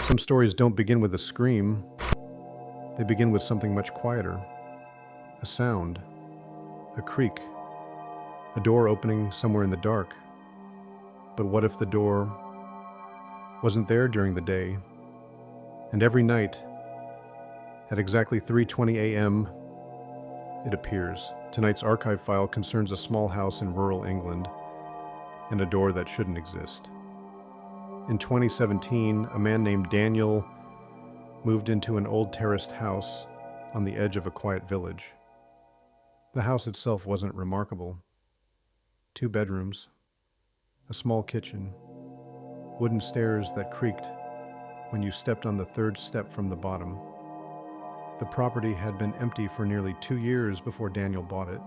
Some stories don't begin with a scream, they begin with something much quieter. A sound, a creak, a door opening somewhere in the dark. But what if the door wasn't there during the day, and every night, at exactly 3:20 a.m., it appears? Tonight's archive file concerns a small house in rural England and a door that shouldn't exist. In 2017, a man named Daniel moved into an old terraced house on the edge of a quiet village. The house itself wasn't remarkable. 2 bedrooms, a small kitchen, wooden stairs that creaked when you stepped on the 3rd step from the bottom. The property had been empty for nearly 2 years before Daniel bought it.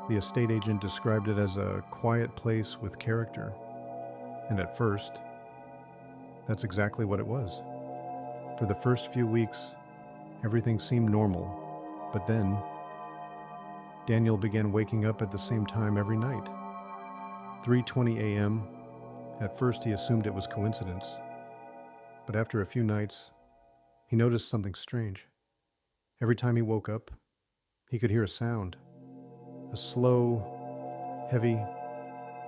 The estate agent described it as a quiet place with character. And at first, that's exactly what it was. For the first few weeks, everything seemed normal. But then, Daniel began waking up at the same time every night. 3:20 a.m. At first, he assumed it was coincidence. But after a few nights, he noticed something strange. Every time he woke up, he could hear a sound. A slow, heavy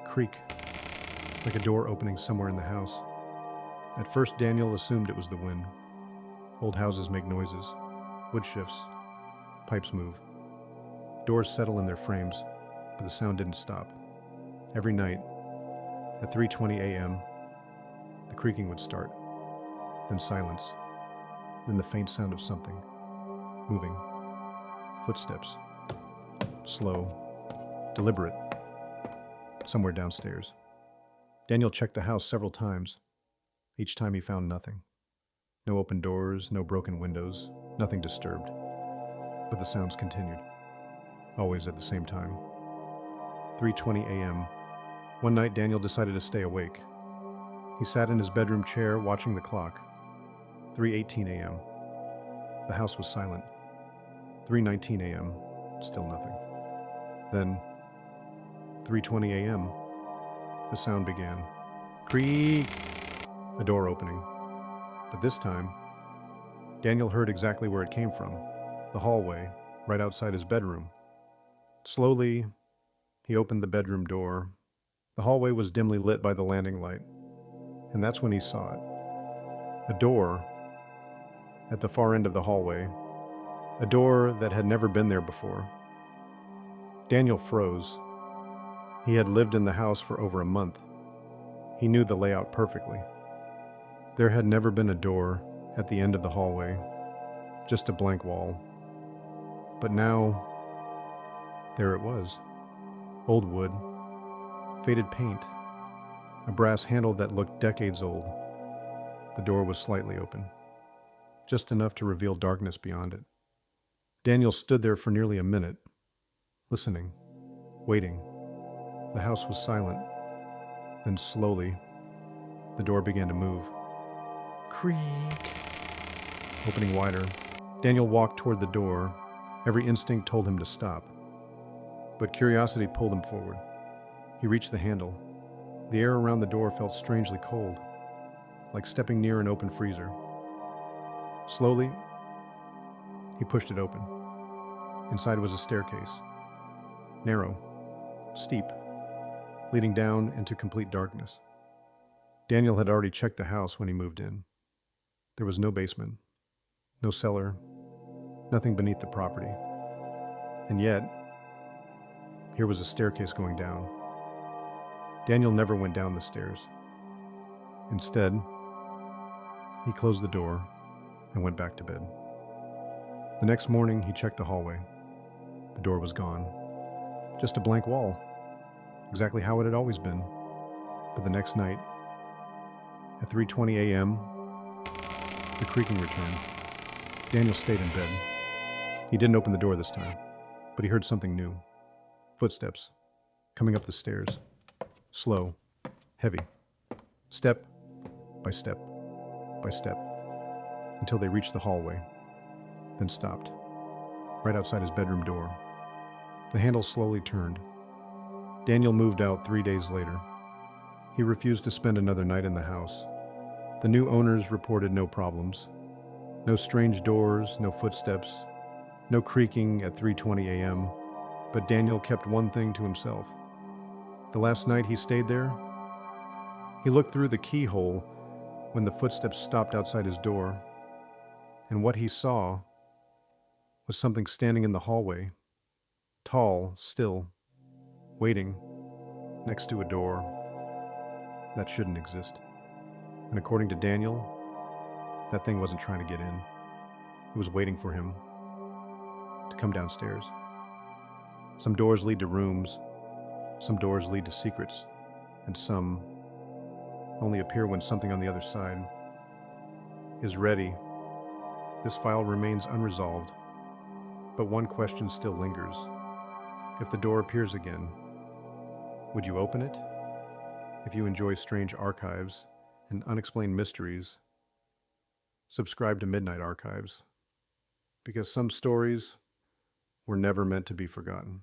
creak, like a door opening somewhere in the house. At first, Daniel assumed it was the wind. Old houses make noises. Wood shifts. Pipes move. Doors settle in their frames, but the sound didn't stop. Every night, at 3:20 a.m., the creaking would start. Then silence. Then the faint sound of something moving. Footsteps. Slow. Deliberate. Somewhere downstairs. Daniel checked the house several times. Each time he found nothing. No open doors, no broken windows, nothing disturbed. But the sounds continued. Always at the same time. 3:20 a.m. One night, Daniel decided to stay awake. He sat in his bedroom chair watching the clock. 3:18 a.m. The house was silent. 3:19 a.m. Still nothing. Then, 3:20 a.m., the sound began. Creak! A door opening. But this time, Daniel heard exactly where it came from. The hallway, right outside his bedroom. Slowly, he opened the bedroom door. The hallway was dimly lit by the landing light. And that's when he saw it. A door at the far end of the hallway. A door that had never been there before. Daniel froze. He had lived in the house for over a month. He knew the layout perfectly. There had never been a door at the end of the hallway, just a blank wall. But now, there it was. Old wood, faded paint, a brass handle that looked decades old. The door was slightly open, just enough to reveal darkness beyond it. Daniel stood there for nearly a minute, listening, waiting. The house was silent. Then slowly, the door began to move. Creak! Opening wider, Daniel walked toward the door. Every instinct told him to stop. But curiosity pulled him forward. He reached the handle. The air around the door felt strangely cold, like stepping near an open freezer. Slowly, he pushed it open. Inside was a staircase. Narrow, steep, leading down into complete darkness. Daniel had already checked the house when he moved in. There was no basement, no cellar, nothing beneath the property. And yet, here was a staircase going down. Daniel never went down the stairs. Instead, he closed the door and went back to bed. The next morning, he checked the hallway. The door was gone. Just a blank wall, exactly how it had always been. But the next night, at 3:20 a.m., the creaking returned. Daniel stayed in bed. He didn't open the door this time, but he heard something new. Footsteps, coming up the stairs. Slow, heavy, step by step by step, until they reached the hallway, then stopped, right outside his bedroom door. The handle slowly turned. Daniel moved out 3 days later. He refused to spend another night in the house. The new owners reported no problems. No strange doors, no footsteps, no creaking at 3:20 a.m. But Daniel kept one thing to himself. The last night he stayed there, he looked through the keyhole when the footsteps stopped outside his door, and what he saw was something standing in the hallway, tall, still, waiting, next to a door that shouldn't exist. And according to Daniel, that thing wasn't trying to get in. It was waiting for him to come downstairs. Some doors lead to rooms, some doors lead to secrets, and some only appear when something on the other side is ready. This file remains unresolved, but one question still lingers. If the door appears again, would you open it? If you enjoy strange archives and unexplained mysteries, subscribe to Midnight Archives, because some stories were never meant to be forgotten.